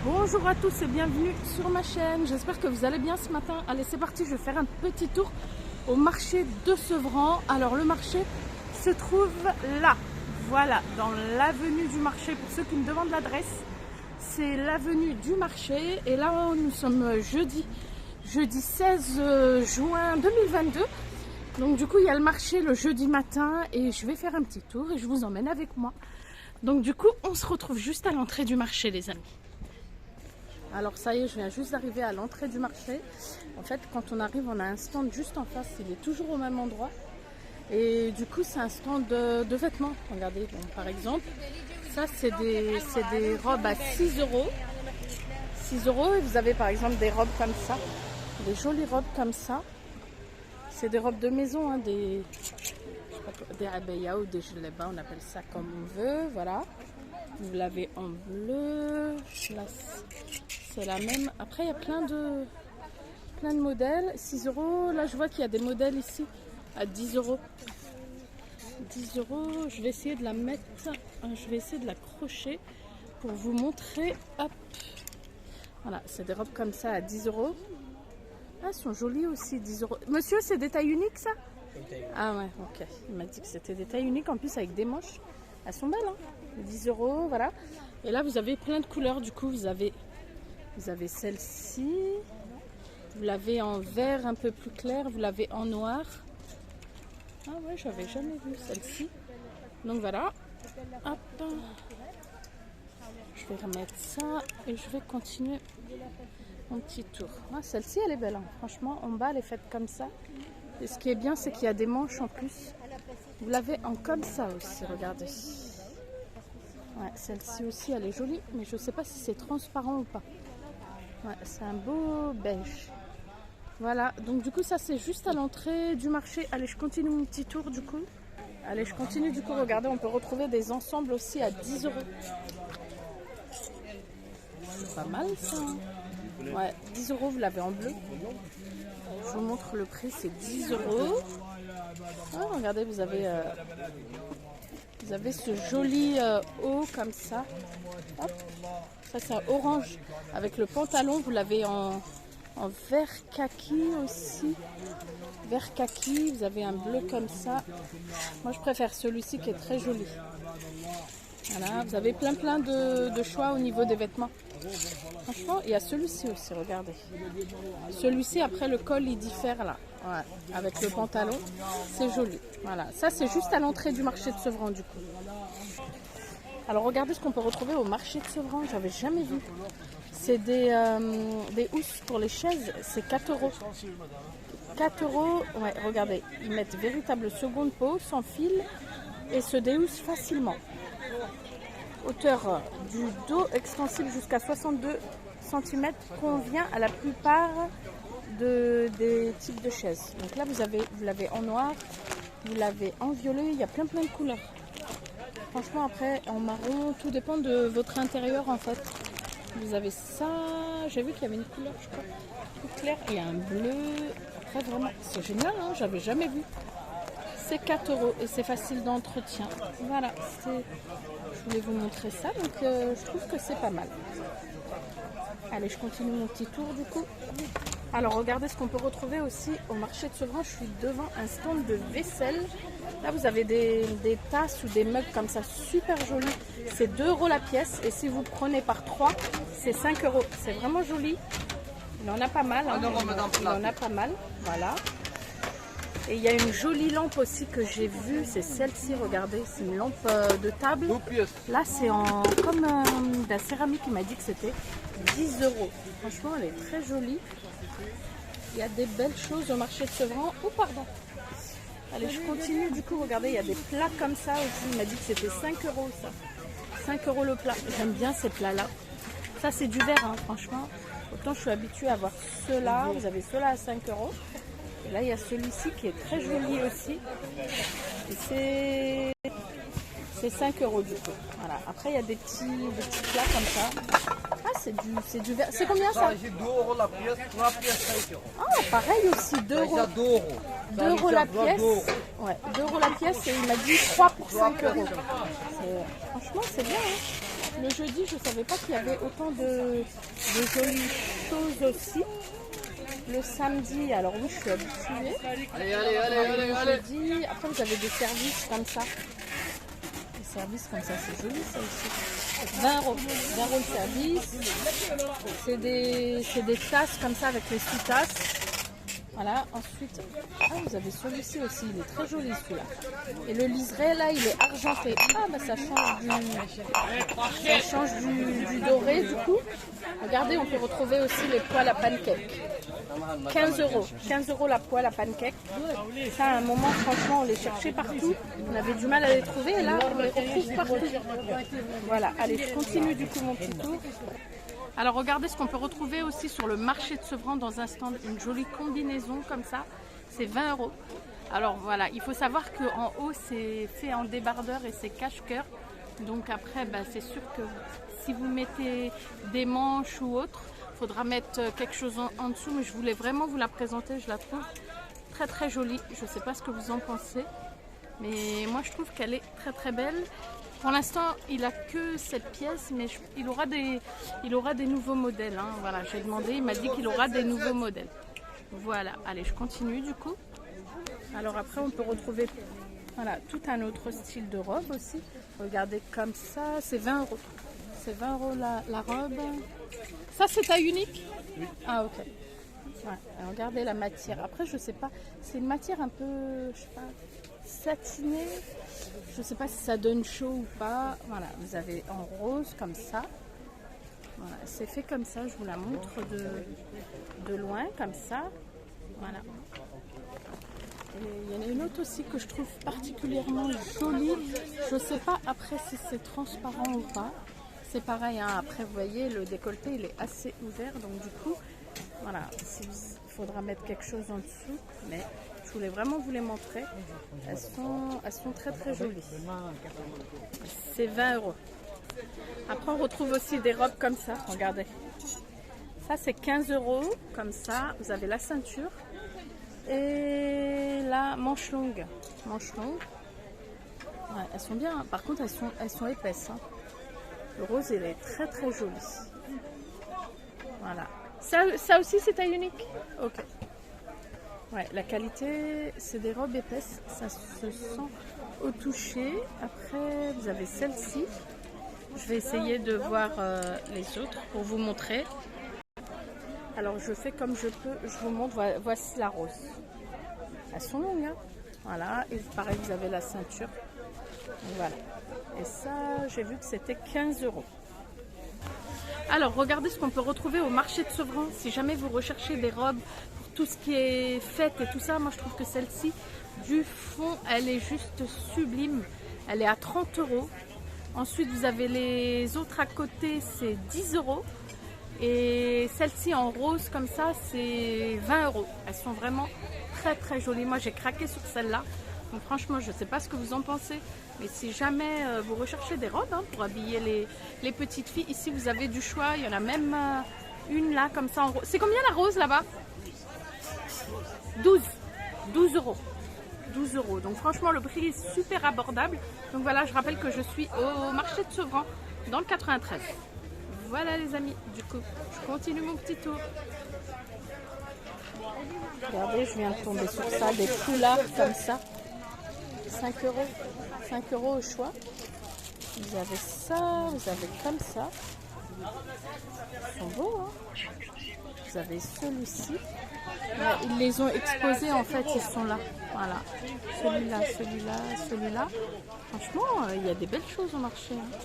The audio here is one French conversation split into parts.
Bonjour à tous et bienvenue sur ma chaîne. J'espère que vous allez bien ce matin. Allez, c'est parti, je vais faire un petit tour au marché de Sevran. Alors le marché se trouve là, voilà, dans l'avenue du marché. Pour ceux qui me demandent l'adresse, c'est l'avenue du marché. Et là, nous sommes jeudi 16 juin 2022. Donc du coup, il y a le marché le jeudi matin et je vais faire un petit tour et je vous emmène avec moi. Donc du coup, on se retrouve juste à l'entrée du marché, les amis. Alors ça y est, je viens juste d'arriver à l'entrée du marché. En fait, quand on arrive, on a un stand juste en face. Il est toujours au même endroit. Et du coup, c'est un stand de vêtements. Regardez, bon, par exemple, ça c'est des robes à 6 euros. 6 euros. Et vous avez par exemple des robes comme ça. Des jolies robes comme ça. C'est des robes de maison, hein, des abaya ou des geleba, on appelle ça comme on veut. Voilà. Vous l'avez en bleu. Là, c'est la même. Après, il y a plein de modèles. 6 euros. Là, je vois qu'il y a des modèles ici à 10 euros. 10 euros. Je vais essayer de la mettre. Je vais essayer de l'accrocher pour vous montrer. Hop. Voilà, c'est des robes comme ça à 10 euros. Ah, elles sont jolies aussi, 10 euros. Monsieur, c'est des tailles uniques, ça? Ah ouais, ok. Il m'a dit que c'était des tailles uniques, en plus avec des manches. Elles sont belles, hein. 10 euros, voilà. Et là, vous avez plein de couleurs, du coup. Vous avez celle-ci. Vous l'avez en vert un peu plus clair. Vous l'avez en noir. Ah ouais, j'avais jamais vu celle-ci. Donc voilà. Hop. Je vais remettre ça et je vais continuer mon petit tour. Ah, celle-ci, elle est belle, hein. Franchement, en bas, elle est faite comme ça. Et ce qui est bien, c'est qu'il y a des manches en plus. Vous l'avez en comme ça aussi, regardez. Ouais, celle-ci aussi, elle est jolie, mais je ne sais pas si c'est transparent ou pas. Ouais, c'est un beau beige. Voilà, donc du coup, ça, c'est juste à l'entrée du marché. Allez, je continue mon petit tour, du coup. Allez, je continue, du coup, regardez, on peut retrouver des ensembles aussi à 10 euros. C'est pas mal, ça. Ouais, 10 euros, vous l'avez en bleu. Je vous montre le prix, c'est 10 euros. Ah, regardez, vous avez ce joli haut comme ça. Hop. Ça, c'est un orange. Avec le pantalon, vous l'avez en vert kaki aussi. Vert kaki, vous avez un bleu comme ça. Moi, je préfère celui-ci qui est très joli. Voilà, vous avez plein de choix au niveau des vêtements. Franchement, il y a celui-ci aussi, regardez. Celui-ci, après le col, il diffère là. Ouais, avec le pantalon, c'est joli. Voilà, ça c'est juste à l'entrée du marché de Sevran du coup. Alors regardez ce qu'on peut retrouver au marché de Sevran, j'avais jamais vu. C'est des housses pour les chaises, c'est 4 euros. 4 euros, ouais, regardez, ils mettent véritable seconde peau, sans fil et se déhoussent facilement. Hauteur du dos extensible jusqu'à 62 cm convient à la plupart des types de chaises. Donc là, vous l'avez en noir, vous l'avez en violet, il y a plein de couleurs. Franchement, après, en marron, tout dépend de votre intérieur en fait. Vous avez ça, j'ai vu qu'il y avait une couleur, je crois, tout clair, et un bleu. Après, vraiment, c'est génial, hein, j'avais jamais vu. C'est 4 euros et c'est facile d'entretien. Voilà, je voulais vous montrer ça, donc je trouve que c'est pas mal. Allez, je continue mon petit tour du coup. Alors, regardez ce qu'on peut retrouver aussi au marché de Sevran. Je suis devant un stand de vaisselle. Là, vous avez des tasses ou des mugs comme ça, super jolis. C'est 2 euros la pièce et si vous prenez par 3, c'est 5 euros. C'est vraiment joli. Il en a pas mal. Hein. Il en a pas mal, voilà. Et il y a une jolie lampe aussi que j'ai vue, c'est celle-ci, regardez, c'est une lampe de table. Là, c'est comme de la céramique, il m'a dit que c'était 10 euros. Franchement, elle est très jolie. Il y a des belles choses au marché de Sevran. Oh, pardon. Allez, je continue. Du coup, regardez, il y a des plats comme ça aussi. Il m'a dit que c'était 5 euros, ça. 5 euros le plat. J'aime bien ces plats-là. Ça, c'est du verre, hein, franchement. Autant je suis habituée à voir ceux-là. Vous avez ceux-là à 5 euros. Et là, il y a celui-ci qui est très joli aussi. Et c'est 5 euros du coup. Voilà. Après, il y a des petits plats comme ça. Ah, c'est du verre. C'est combien ça? C'est 2 euros la pièce, 3 pièces 5 euros. Ah, pareil aussi, 2 euros. 2 euros. 2 euros la pièce. Ouais, 2 euros la pièce et il m'a dit 3 pour 5 euros. Franchement, c'est bien. Hein. Le jeudi, je ne savais pas qu'il y avait autant de jolies choses aussi. Le samedi, alors oui, je suis habituée. Le jeudi, après vous avez des services comme ça. Des services comme ça, c'est joli ça aussi. 20 euros. 20 euros le service. C'est des tasses comme ça avec les sous-tasses. Voilà, ensuite, vous avez celui-ci aussi, il est très joli celui-là. Et le liseré là, il est argenté. Ah bah ça change du doré du coup. Regardez, on peut retrouver aussi les poêles à pancakes. 15 euros. 15 euros la poêle à pancakes. Ça, à un moment, franchement, on les cherchait partout. On avait du mal à les trouver et là, on les retrouve partout. Voilà, allez, je continue du coup mon petit tour. Alors regardez ce qu'on peut retrouver aussi sur le marché de Sevran dans un stand, une jolie combinaison comme ça, c'est 20 euros. Alors voilà, il faut savoir qu'en haut c'est fait en débardeur et c'est cache-cœur. Donc après bah, c'est sûr que si vous mettez des manches ou autre, il faudra mettre quelque chose en dessous. Mais je voulais vraiment vous la présenter, je la trouve très très jolie. Je ne sais pas ce que vous en pensez, mais moi je trouve qu'elle est très très belle. Pour l'instant, il n'a que cette pièce, mais il aura des nouveaux modèles. Hein. Voilà, j'ai demandé, il m'a dit qu'il aura des nouveaux modèles. Voilà, allez, je continue du coup. Alors après, on peut retrouver voilà, tout un autre style de robe aussi. Regardez comme ça, c'est 20 euros. C'est 20 euros la robe. Ça, c'est taille unique? Oui. Ah, ok. Ouais, regardez la matière. Après, je sais pas, c'est une matière un peu, je sais pas, satinée. Je sais pas si ça donne chaud ou pas. Voilà, vous avez en rose comme ça. Voilà, c'est fait comme ça. Je vous la montre de loin comme ça. Voilà. Et il y en a une autre aussi que je trouve particulièrement jolie. Je sais pas après si c'est transparent ou pas. C'est pareil. Hein. Après, vous voyez, le décolleté il est assez ouvert. Donc du coup, voilà, il faudra mettre quelque chose en dessous. Mais je voulais vraiment vous les montrer. Elles sont très très jolies. C'est 20 euros. Après, on retrouve aussi des robes comme ça. Regardez. Ça, c'est 15 euros. Comme ça, vous avez la ceinture. Et la manche longue. Manche longue. Ouais, elles sont bien. Par contre, elles sont épaisses. Hein. Le rose, il est très très joli. Voilà. Ça aussi, c'est taille unique? Ok. Ouais, la qualité, c'est des robes épaisses, ça se sent au toucher. Après, vous avez celle-ci. Je vais essayer de voir les autres pour vous montrer. Alors, je fais comme je peux, je vous montre. Voici la rose. Elles sont longues, hein. Voilà, et pareil, vous avez la ceinture. Voilà. Et ça, j'ai vu que c'était 15 euros. Alors, regardez ce qu'on peut retrouver au marché de Sevran. Si jamais vous recherchez des robes pour tout ce qui est fête et tout ça, moi je trouve que celle-ci, du fond, elle est juste sublime. Elle est à 30 euros. Ensuite, vous avez les autres à côté, c'est 10 euros. Et celle-ci en rose comme ça, c'est 20 euros. Elles sont vraiment très très jolies. Moi, j'ai craqué sur celle-là. Donc franchement, je ne sais pas ce que vous en pensez. Mais si jamais vous recherchez des robes hein, pour habiller les petites filles, ici vous avez du choix. Il y en a même une là comme ça en rose. C'est combien la rose là-bas? 12 euros. 12 euros. Donc franchement, le prix est super abordable. Donc voilà, je rappelle que je suis au marché de Sevran dans le 93. Voilà les amis, du coup, je continue mon petit tour. Regardez, je viens de tomber sur ça, des foulards comme ça. 5 euros. 5 euros au choix. Vous avez ça, vous avez comme ça. Ils sont beaux, hein. Vous avez celui-ci. Ils les ont exposés en fait, ils sont là. Voilà. Celui-là, celui-là, celui-là. Franchement, il y a des belles choses au marché. Hein.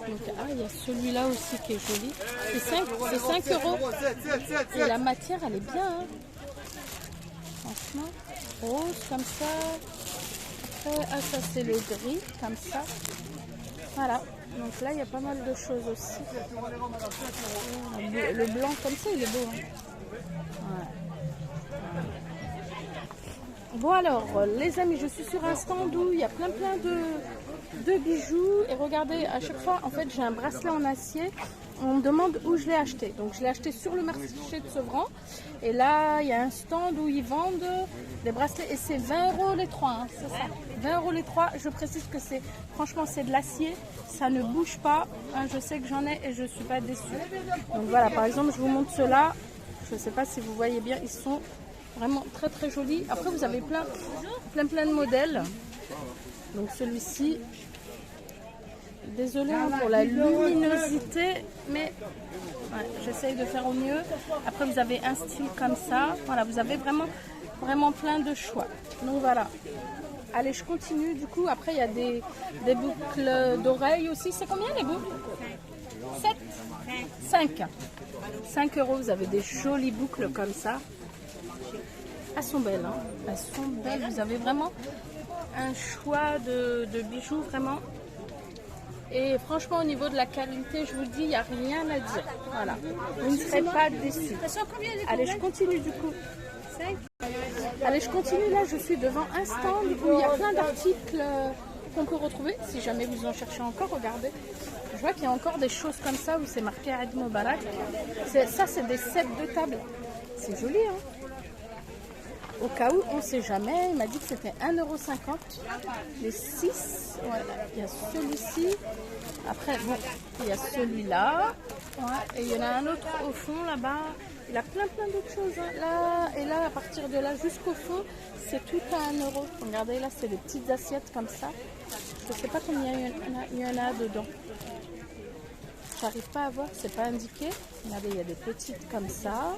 Donc, il y a celui-là aussi qui est joli. C'est 5 euros. Et la matière, elle est bien. Hein. Franchement, rose comme ça. Après, ça c'est le gris, comme ça. Voilà. Donc là, il y a pas mal de choses aussi. Le blanc comme ça, il est beau. Hein. Voilà. Bon alors, les amis, je suis sur un stand où il y a plein de bijoux. Et regardez, à chaque fois, en fait, j'ai un bracelet en acier. on me demande où je l'ai acheté. Donc je l'ai acheté sur le marché de Sevran. Et là, il y a un stand où ils vendent des bracelets. Et c'est 20 € les 3, hein, c'est ça. 20 € les 3. Je précise que c'est, franchement, c'est de l'acier. Ça ne bouge pas. Hein, je sais que j'en ai et je ne suis pas déçue. Donc voilà, par exemple, je vous montre ceux-là. Je ne sais pas si vous voyez bien. Ils sont vraiment très très jolis. Après, vous avez plein de modèles. Donc celui-ci... Désolée pour la luminosité, mais ouais, j'essaye de faire au mieux. Après, vous avez un style comme ça. Voilà, vous avez vraiment plein de choix. Donc voilà. Allez, je continue. Du coup, après, il y a des boucles d'oreilles aussi. C'est combien les boucles? 7 5. 5 €. Vous avez des jolies boucles comme ça. Elles sont belles. Hein. Elles sont belles. Vous avez vraiment un choix de bijoux vraiment. Et franchement, au niveau de la qualité, je vous le dis, il n'y a rien à dire. Voilà. Vous ne serez pas déçus. Allez, je continue du coup. Allez, je continue. Là, je suis devant un stand où il y a plein d'articles qu'on peut retrouver. Si jamais vous en cherchez encore, regardez. Je vois qu'il y a encore des choses comme ça où c'est marqué Eid Mubarak. Ça, c'est des sets de table. C'est joli, hein? Au cas où, on ne sait jamais, il m'a dit que c'était 1,50 €. Les 6, voilà. Il y a celui-ci. Après, bon, il y a celui-là. Ouais. Et il y en a un autre au fond, là-bas. Il a plein d'autres choses. Hein. Là, et là, à partir de là jusqu'au fond, c'est tout à 1 €. Regardez, là, c'est des petites assiettes comme ça. Je ne sais pas combien il y en a dedans. J'arrive pas à voir, c'est pas indiqué. Regardez, il y a des petites comme ça.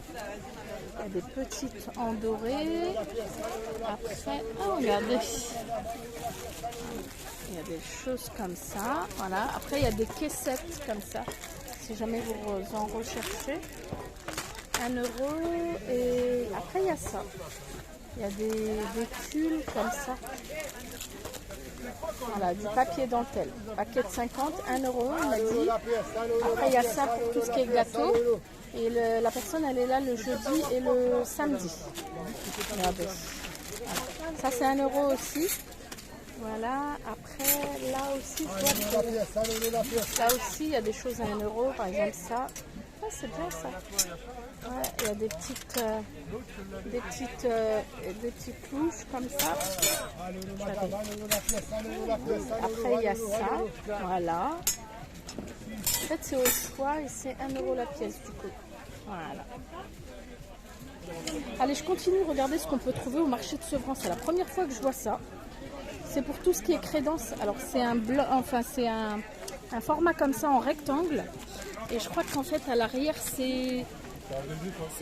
Il y a des petites en doré. Après, oh, regardez. Il y a des choses comme ça. Voilà. Après, il y a des caissettes comme ça. Si jamais vous en recherchez. 1 €. Et après, il y a ça. Il y a des tulles comme ça. Voilà, du papier dentelle. Paquet de 50, 1 €, il m'a dit. Après, il y a ça pour tout ce qui est gâteau. Et la personne, elle est là le jeudi et le samedi. Regardez. Voilà. Ça, c'est 1 € aussi. Voilà. Après, là aussi, là aussi, il y a des choses à 1 €. Par exemple, ça. Ah, c'est bien ça. Ouais, il y a des petites louches comme ça. Après, il y a ça. Voilà. En fait, c'est au choix et c'est 1 € la pièce du coup. Voilà. Allez, je continue. Regardez ce qu'on peut trouver au marché de Sevran. C'est la première fois que je vois ça. C'est pour tout ce qui est crédence. Alors, c'est un blanc, enfin, c'est un format comme ça en rectangle. Et je crois qu'en fait, à l'arrière, c'est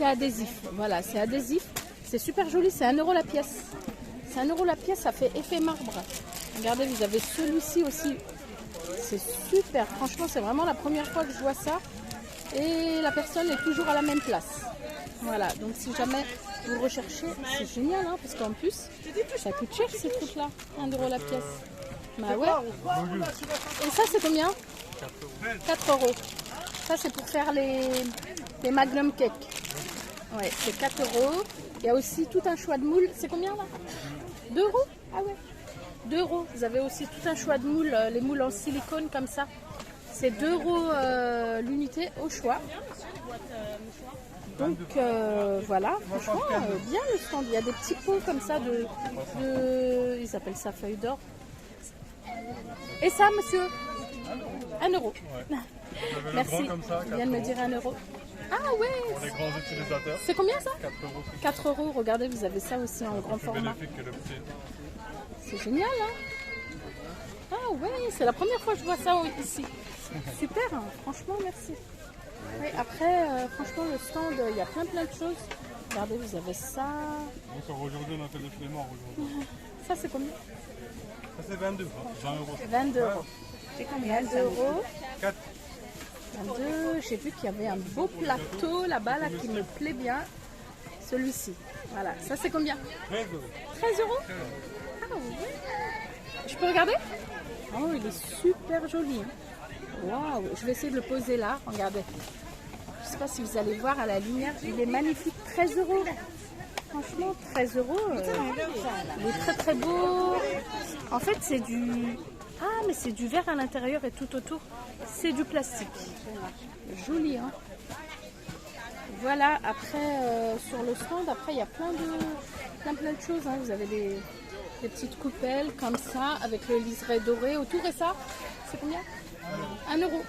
adhésif. Voilà, c'est adhésif. C'est super joli. C'est 1 € la pièce. C'est 1 € la pièce. Ça fait effet marbre. Regardez, vous avez celui-ci aussi. C'est super. Franchement, c'est vraiment la première fois que je vois ça. Et la personne est toujours à la même place. Voilà. Donc, si jamais vous recherchez, c'est génial. Hein, parce qu'en plus, ça coûte cher ces trucs-là. 1 € la pièce. Bah ouais. Et ça, c'est combien? 4 €. Ça, c'est pour faire les Magnum Cake. Ouais, c'est 4 €. Il y a aussi tout un choix de moules. C'est combien là? 2 €? Ah ouais. 2 €. Vous avez aussi tout un choix de moules. Les moules en silicone comme ça. C'est 2 € l'unité au choix. Donc voilà, franchement, bien le stand. Il y a des petits pots comme ça ils appellent ça feuille d'or. Et ça, monsieur? 1 €. Ouais. Merci. Il vient de me dire 1 €. Ah ouais. Pour les grands utilisateurs. C'est combien ça? 4 €. 4 €. Regardez, vous avez ça aussi en grand format. C'est génial, hein? Ah ouais, c'est la première fois que je vois ça ici. Super, hein, franchement, merci. Oui, après, franchement, le stand, il y a plein de choses. Regardez, vous avez ça. Aujourd'hui, on a fait le paiement. Ça, c'est combien? Ça, c'est 22, 20 €. 22 €. C'est combien? 22 €. 4. 22. J'ai vu qu'il y avait un beau plateau là-bas là, qui me plaît bien. Celui-ci. Voilà. Ça, c'est combien? 13 €. 13 €. Ah oui. Je peux regarder? Oh, il est super joli. Hein. Waouh. Je vais essayer de le poser là. Regardez. Je ne sais pas si vous allez voir à la lumière. Il est magnifique. 13 €. Franchement, 13 €. Il est très très beau. En fait, c'est du... Ah, mais c'est du verre à l'intérieur et tout autour. c'est du plastique. Joli, hein. Voilà, après, sur le stand, après, il y a plein de choses. Hein. Vous avez des petites coupelles comme ça, avec le liseré doré autour. Et ça, c'est combien? 1 euro.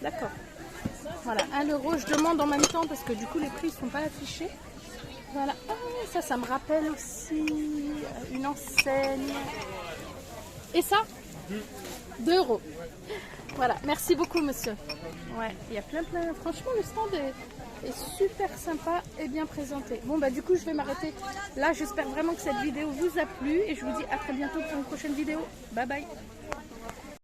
D'accord. Voilà, 1 euro. Je demande en même temps parce que du coup, les prix ne sont pas affichés. Voilà. Ah, ça me rappelle aussi une enseigne. Et ça 2 euros. Voilà, merci beaucoup, monsieur. Ouais, il y a plein. Franchement, le stand est super sympa et bien présenté. Bon, bah, du coup, je vais m'arrêter là. J'espère vraiment que cette vidéo vous a plu et je vous dis à très bientôt pour une prochaine vidéo. Bye bye.